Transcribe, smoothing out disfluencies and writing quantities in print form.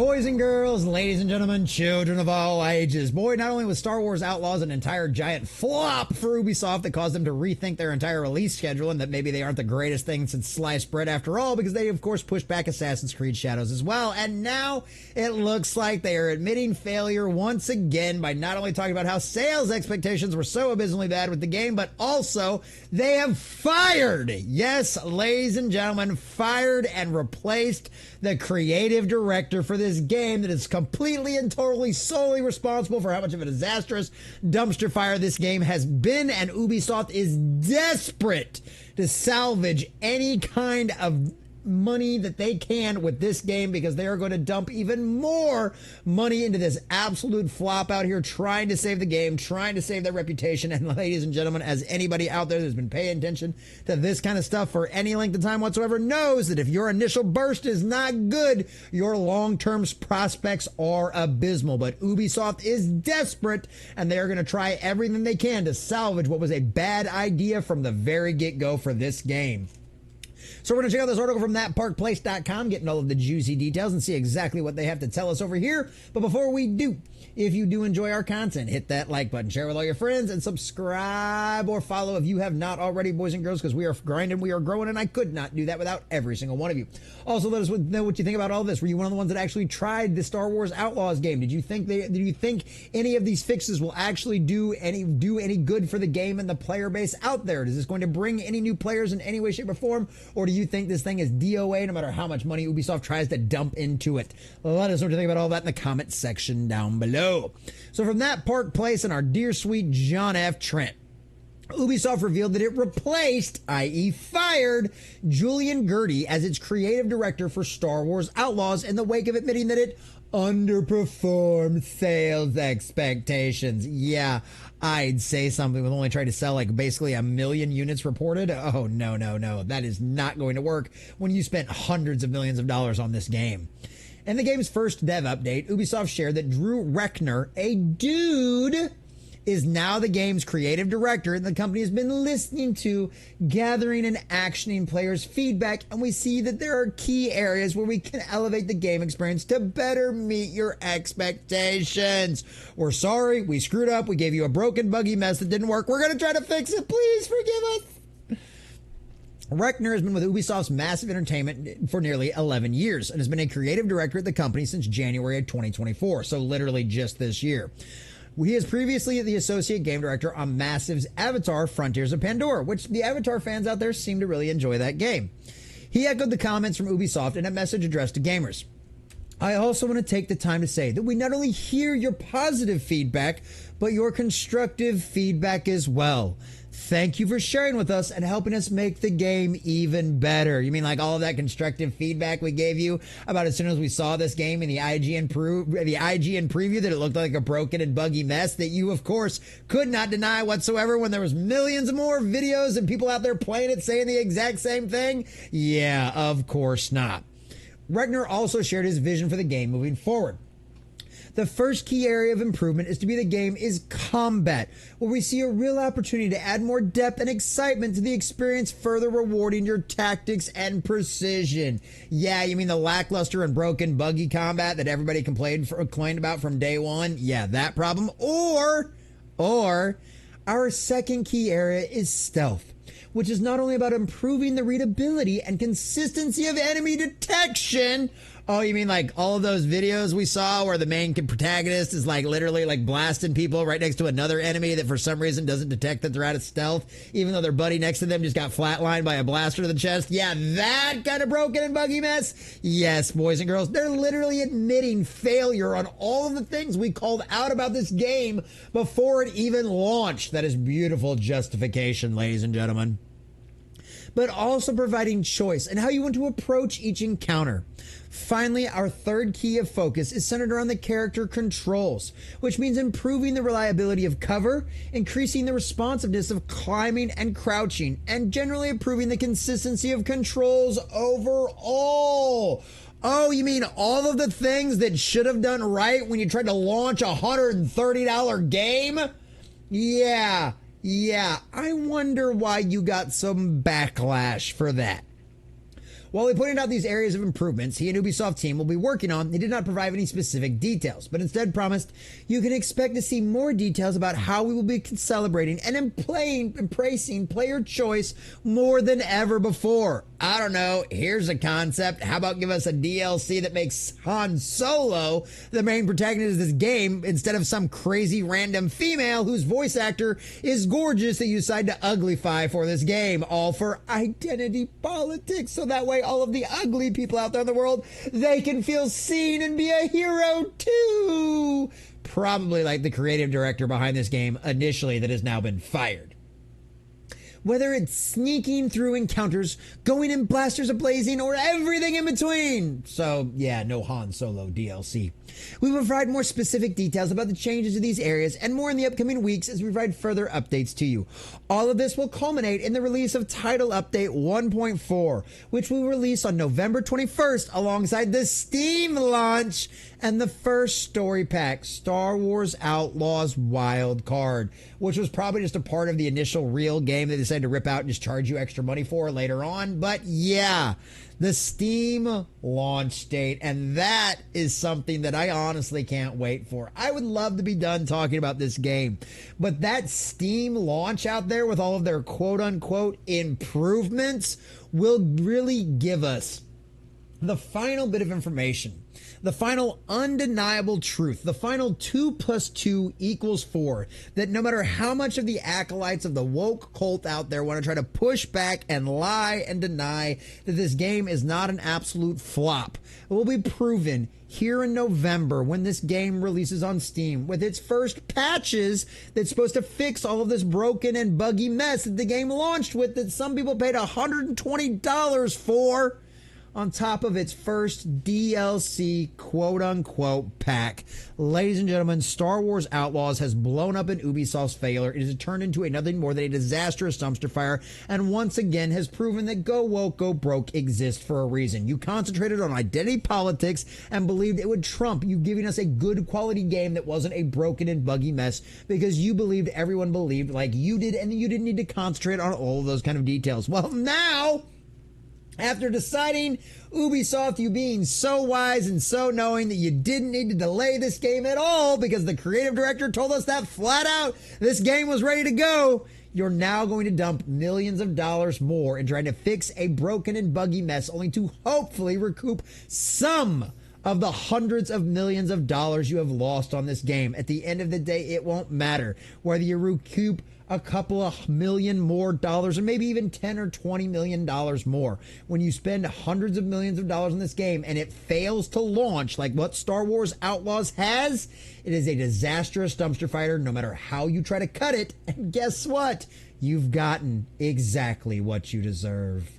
Boys and girls, ladies and gentlemen, children of all ages. Boy, not only was Star Wars Outlaws an entire giant flop for Ubisoft that caused them to rethink their entire release schedule and that maybe they aren't the greatest thing since sliced bread after all, because they of course pushed back Assassin's Creed Shadows as well. And now it looks like they are admitting failure once again by not only talking about how sales expectations were so abysmally bad with the game, but also they have fired, yes, ladies and gentlemen, fired and replaced the creative director for this game that is completely and totally solely responsible for how much of a disastrous dumpster fire this game has been, and Ubisoft is desperate to salvage any kind of money that they can with this game, because they are going to dump even more money into this absolute flop out here, trying to save the game, trying to save their reputation. And ladies and gentlemen, as anybody out there that's been paying attention to this kind of stuff for any length of time whatsoever knows that if your initial burst is not good, your long-term prospects are abysmal. But Ubisoft is desperate, and they are going to try everything they can to salvage what was a bad idea from the very get-go for this game. So we're going to check out this article from thatparkplace.com, getting all of the juicy details and see exactly what they have to tell us over here. But before we do, if you do enjoy our content, hit that like button, share with all your friends, and subscribe or follow if you have not already, boys and girls, because we are grinding, we are growing, and I could not do that without every single one of you. Also, let us know what you think about all this. Were you one of the ones that actually tried the Star Wars Outlaws game? Did you think any of these fixes will actually do any good for the game and the player base out there? Is this going to bring any new players in any way, shape, or form? Or do you think this thing is DOA no matter how much money Ubisoft tries to dump into it? Let us know what you think about all that in the comment section down below. So from that Park Place and our dear sweet John F. Trent, Ubisoft revealed that it replaced, i.e. fired, Julian Gertie as its creative director for Star Wars Outlaws in the wake of admitting that it underperformed sales expectations. Yeah, I'd say something with only trying to sell like basically 1 million units reported. Oh, no. That is not going to work when you spent hundreds of millions of dollars on this game. In the game's first dev update, Ubisoft shared that Drew Reckner, a dude, is now the game's creative director, and the company has been listening to, gathering, and actioning players' feedback, and we see that there are key areas where we can elevate the game experience to better meet your expectations. We're sorry, we screwed up, we gave you a broken, buggy mess that didn't work. We're going to try to fix it. Please forgive us. Reckner has been with Ubisoft's Massive Entertainment for nearly 11 years and has been a creative director at the company since January of 2024, so literally just this year. He is previously the associate game director on Massive's Avatar Frontiers of Pandora, which the Avatar fans out there seem to really enjoy that game. He echoed the comments from Ubisoft in a message addressed to gamers. I also want to take the time to say that we not only hear your positive feedback, but your constructive feedback as well. Thank you for sharing with us and helping us make the game even better. You mean like all of that constructive feedback we gave you about as soon as we saw this game in the IGN preview that it looked like a broken and buggy mess that you, of course, could not deny whatsoever when there was millions more videos and people out there playing it saying the exact same thing? Yeah, of course not. Reckner also shared his vision for the game moving forward. The first key area of improvement is to be the game is combat, where we see a real opportunity to add more depth and excitement to the experience, further rewarding your tactics and precision. Yeah, you mean the lackluster and broken buggy combat that everybody complained about from day one? Yeah, that problem. Or our second key area is stealth, which is not only about improving the readability and consistency of enemy detection. Oh, you mean like all of those videos we saw where the main protagonist is like literally like blasting people right next to another enemy that for some reason doesn't detect that they're out of stealth, even though their buddy next to them just got flatlined by a blaster to the chest? Yeah, that kind of broken and buggy mess? Yes, boys and girls, they're literally admitting failure on all of the things we called out about this game before it even launched. That is beautiful justification, ladies and gentlemen. But also providing choice and how you want to approach each encounter. Finally, our third key of focus is centered around the character controls, which means improving the reliability of cover, increasing the responsiveness of climbing and crouching, and generally improving the consistency of controls overall. Oh, you mean all of the things that should have done right when you tried to launch a $130 game? Yeah, I wonder why you got some backlash for that. While he pointed out these areas of improvements he and Ubisoft team will be working on, he did not provide any specific details, but instead promised, "You can expect to see more details about how we will be celebrating and embracing player choice more than ever before." I don't know, here's a concept. How about give us a DLC that makes Han Solo the main protagonist of this game instead of some crazy random female whose voice actor is gorgeous that you decide to uglify for this game, all for identity politics, so that way all of the ugly people out there in the world, they can feel seen and be a hero too. Probably like the creative director behind this game initially that has now been fired. Whether it's sneaking through encounters, going in blasters a-blazing, or everything in between. So, yeah, no Han Solo DLC. We will provide more specific details about the changes to these areas and more in the upcoming weeks as we provide further updates to you. All of this will culminate in the release of Title Update 1.4, which we will release on November 21st alongside the Steam launch and the first story pack, Star Wars Outlaws Wild Card, which was probably just a part of the initial real game they decided to rip out and just charge you extra money for later on. But yeah, the Steam launch date, and that is something that I honestly can't wait for. I would love to be done talking about this game, but that Steam launch out there with all of their quote-unquote improvements will really give us the final bit of information, the final undeniable truth, the final 2 + 2 = 4, that no matter how much of the acolytes of the woke cult out there want to try to push back and lie and deny that this game is not an absolute flop, it will be proven here in November when this game releases on Steam with its first patches that's supposed to fix all of this broken and buggy mess that the game launched with, that some people paid $120 for, on top of its first DLC quote-unquote pack. Ladies and gentlemen, Star Wars Outlaws has blown up in Ubisoft's failure. It has turned into nothing more than a disastrous dumpster fire, and once again has proven that go woke, go broke exists for a reason. You concentrated on identity politics and believed it would trump you giving us a good quality game that wasn't a broken and buggy mess because you believed everyone believed like you did, and you didn't need to concentrate on all of those kind of details. Well, now, after deciding, Ubisoft, you being so wise and so knowing that you didn't need to delay this game at all because the creative director told us that flat out this game was ready to go, you're now going to dump millions of dollars more in trying to fix a broken and buggy mess only to hopefully recoup some of the hundreds of millions of dollars you have lost on this game. At the end of the day, it won't matter whether you recoup a couple of million more dollars or maybe even 10 or 20 million dollars more. When you spend hundreds of millions of dollars on this game and it fails to launch like what Star Wars Outlaws has, it is a disastrous dumpster fire no matter how you try to cut it. And guess what? You've gotten exactly what you deserve.